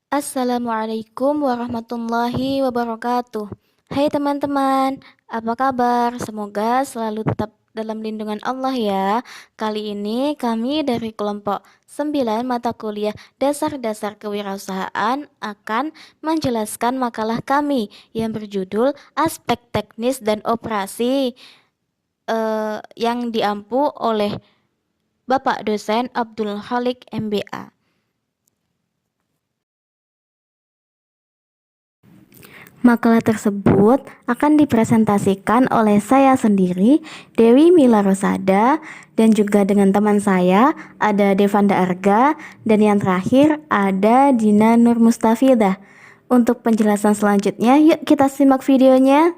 Assalamualaikum warahmatullahi wabarakatuh. Hai teman-teman, apa kabar? Semoga selalu tetap dalam lindungan Allah ya. Kali ini kami dari kelompok 9 mata kuliah Dasar-Dasar Kewirausahaan akan menjelaskan makalah kami yang berjudul Aspek Teknis dan Operasi yang diampu oleh Bapak dosen Abdul Khalik MBA. Makalah tersebut akan dipresentasikan oleh saya sendiri, Dewi Mila Rosada, dan juga dengan teman saya, ada Devanda Arga, dan yang terakhir ada Dina Nur Mustafidah. Untuk penjelasan selanjutnya, yuk kita simak videonya.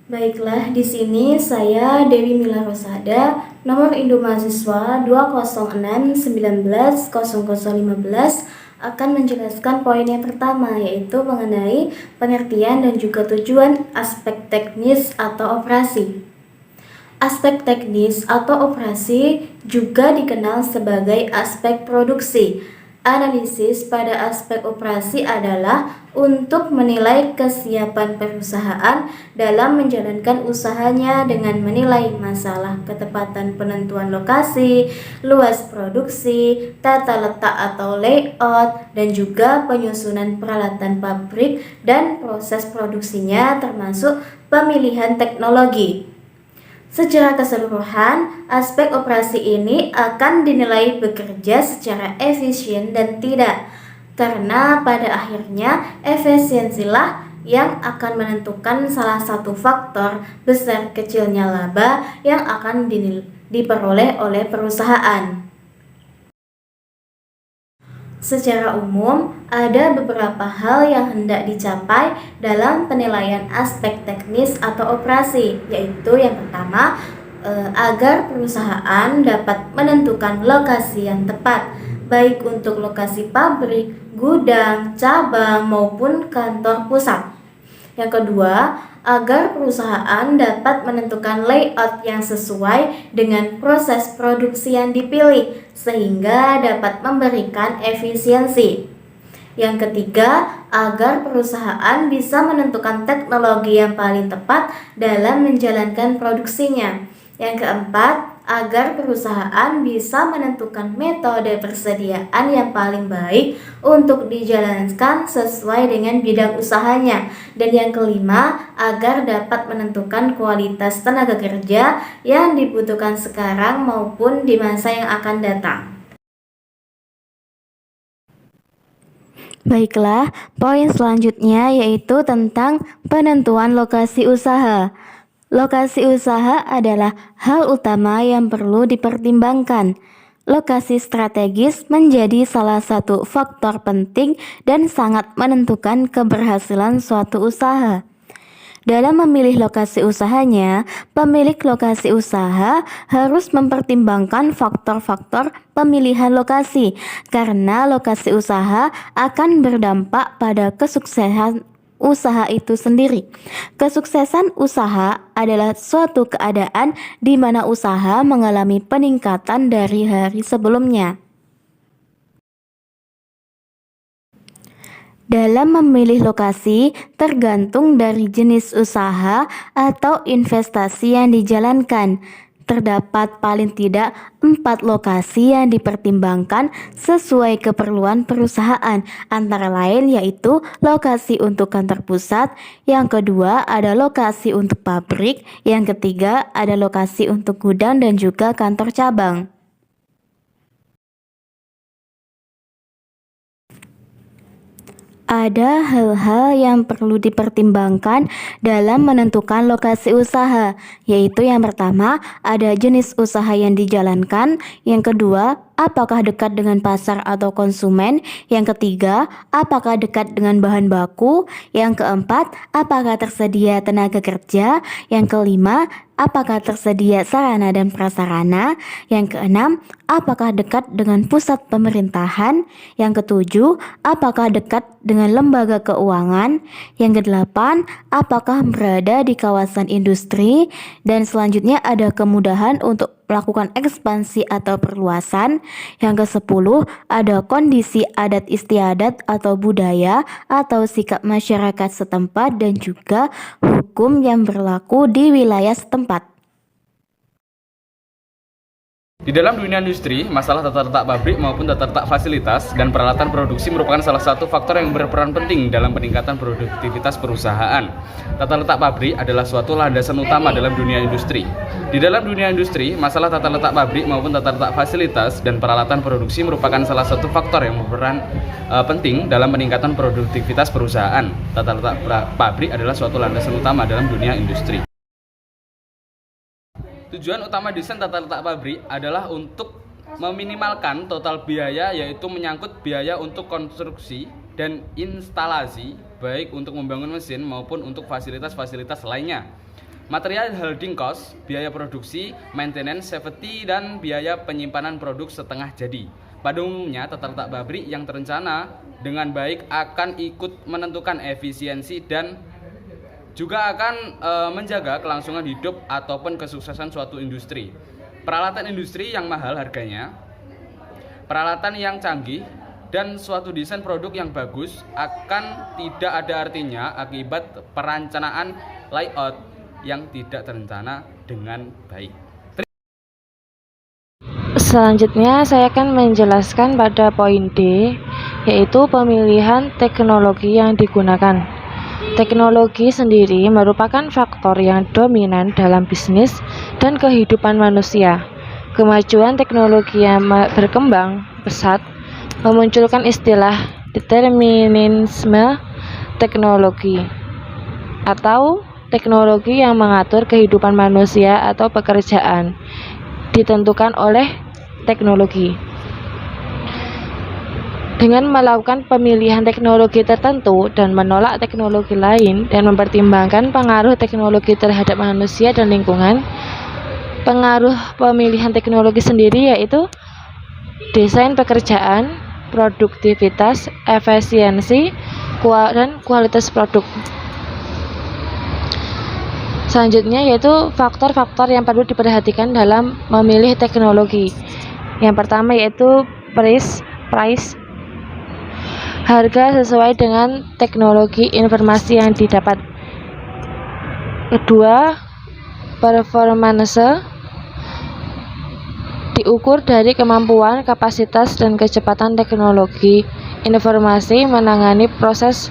Baiklah, di sini saya Dewi Mila Rosada, nomor induk mahasiswa 206190015 akan menjelaskan poin yang pertama, yaitu mengenai pengertian dan juga tujuan aspek teknis atau operasi. Aspek teknis atau operasi juga dikenal sebagai aspek produksi. Analisis pada aspek operasi adalah untuk menilai kesiapan perusahaan dalam menjalankan usahanya dengan menilai masalah ketepatan penentuan lokasi, luas produksi, tata letak atau layout, dan juga penyusunan peralatan pabrik dan proses produksinya termasuk pemilihan teknologi. Secara keseluruhan, aspek operasi ini akan dinilai bekerja secara efisien dan tidak, karena pada akhirnya efisiensilah yang akan menentukan salah satu faktor besar kecilnya laba yang akan diperoleh oleh perusahaan. Secara umum, ada beberapa hal yang hendak dicapai dalam penilaian aspek teknis atau operasi, yaitu yang pertama, agar perusahaan dapat menentukan lokasi yang tepat, baik untuk lokasi pabrik, gudang, cabang, maupun kantor pusat. Yang kedua, agar perusahaan dapat menentukan layout yang sesuai dengan proses produksi yang dipilih, sehingga dapat memberikan efisiensi. Yang ketiga, agar perusahaan bisa menentukan teknologi yang paling tepat dalam menjalankan produksinya. Yang keempat, agar perusahaan bisa menentukan metode persediaan yang paling baik untuk dijalankan sesuai dengan bidang usahanya. Dan yang kelima, agar dapat menentukan kualitas tenaga kerja yang dibutuhkan sekarang maupun di masa yang akan datang. Baiklah, poin selanjutnya yaitu tentang penentuan lokasi usaha. Lokasi usaha adalah hal utama yang perlu dipertimbangkan. Lokasi strategis menjadi salah satu faktor penting dan sangat menentukan keberhasilan suatu usaha. Dalam memilih lokasi usahanya, pemilik lokasi usaha harus mempertimbangkan faktor-faktor pemilihan lokasi, karena lokasi usaha akan berdampak pada kesuksesan usaha itu sendiri. Kesuksesan usaha adalah suatu keadaan di mana usaha mengalami peningkatan dari hari sebelumnya. Dalam memilih lokasi tergantung dari jenis usaha atau investasi yang dijalankan. Terdapat paling tidak 4 lokasi yang dipertimbangkan sesuai keperluan perusahaan, antara lain yaitu lokasi untuk kantor pusat, yang kedua ada lokasi untuk pabrik, yang ketiga ada lokasi untuk gudang dan juga kantor cabang. Ada hal-hal yang perlu dipertimbangkan dalam menentukan lokasi usaha, yaitu yang pertama, ada jenis usaha yang dijalankan, yang kedua, apakah dekat dengan pasar atau konsumen, yang ketiga, apakah dekat dengan bahan baku, yang keempat, apakah tersedia tenaga kerja, yang kelima, apakah tersedia sarana dan prasarana, yang keenam, apakah dekat dengan pusat pemerintahan, yang ketujuh, apakah dekat dengan lembaga keuangan, yang kedelapan, apakah berada di kawasan industri, dan selanjutnya ada kemudahan untuk melakukan ekspansi atau perluasan. Yang ke-10 ada kondisi adat istiadat atau budaya atau sikap masyarakat setempat dan juga hukum yang berlaku di wilayah setempat. Di dalam dunia industri, masalah tata letak pabrik maupun tata letak fasilitas dan peralatan produksi merupakan salah satu faktor yang berperan penting dalam peningkatan produktivitas perusahaan. Tata letak pabrik adalah suatu landasan utama dalam dunia industri. Di dalam dunia industri, masalah tata letak pabrik maupun tata letak fasilitas dan peralatan produksi merupakan salah satu faktor yang berperan penting dalam peningkatan produktivitas perusahaan. Tata letak pabrik adalah suatu landasan utama dalam dunia industri. Tujuan utama desain tata letak pabrik adalah untuk meminimalkan total biaya, yaitu menyangkut biaya untuk konstruksi dan instalasi, baik untuk membangun mesin maupun untuk fasilitas-fasilitas lainnya. Material holding cost, biaya produksi, maintenance, safety, dan biaya penyimpanan produk setengah jadi. Pada umumnya, tata letak pabrik yang terencana dengan baik akan ikut menentukan efisiensi dan juga akan menjaga kelangsungan hidup ataupun kesuksesan suatu industri. Peralatan industri yang mahal harganya, peralatan yang canggih, dan suatu desain produk yang bagus akan tidak ada artinya akibat perencanaan layout yang tidak terencana dengan baik. Selanjutnya saya akan menjelaskan pada poin D, yaitu pemilihan teknologi yang digunakan. Teknologi sendiri merupakan faktor yang dominan dalam bisnis dan kehidupan manusia. Kemajuan teknologi yang berkembang pesat memunculkan istilah determinisme teknologi atau teknologi yang mengatur kehidupan manusia atau pekerjaan ditentukan oleh teknologi. Dengan melakukan pemilihan teknologi tertentu dan menolak teknologi lain dan mempertimbangkan pengaruh teknologi terhadap manusia dan lingkungan, pengaruh pemilihan teknologi sendiri yaitu desain pekerjaan, produktivitas, efisiensi, dan kualitas produk. Selanjutnya yaitu faktor-faktor yang perlu diperhatikan dalam memilih teknologi. Yang pertama yaitu price, harga sesuai dengan teknologi informasi yang didapat. Kedua, performance, diukur dari kemampuan, kapasitas, dan kecepatan teknologi informasi menangani proses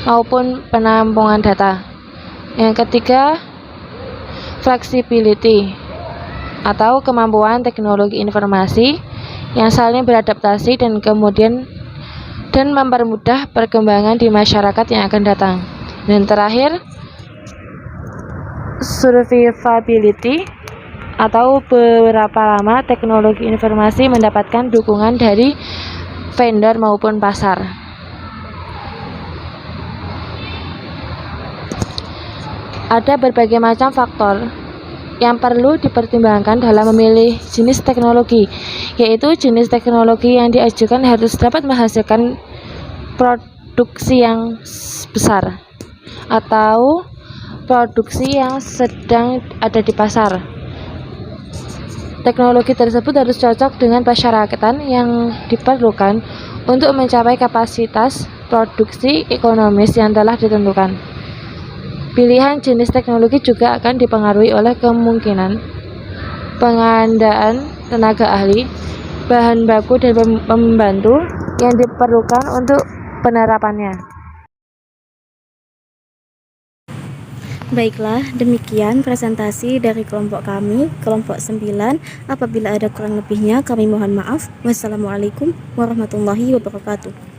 maupun penampungan data. Yang ketiga, flexibility atau kemampuan teknologi informasi yang saling beradaptasi dan mempermudah perkembangan di masyarakat yang akan datang. Dan terakhir, survivability atau berapa lama teknologi informasi mendapatkan dukungan dari vendor maupun pasar. Ada berbagai macam faktor yang perlu dipertimbangkan dalam memilih jenis teknologi, yaitu jenis teknologi yang diajukan harus dapat menghasilkan produksi yang besar atau produksi yang sedang ada di pasar. Teknologi tersebut harus cocok dengan persyaratan yang diperlukan untuk mencapai kapasitas produksi ekonomis yang telah ditentukan. Pilihan jenis teknologi juga akan dipengaruhi oleh kemungkinan pengandaan tenaga ahli, bahan baku, dan pembantu yang diperlukan untuk penerapannya. Baiklah, demikian presentasi dari kelompok kami, kelompok 9. Apabila ada kurang lebihnya, kami mohon maaf. Wassalamualaikum warahmatullahi wabarakatuh.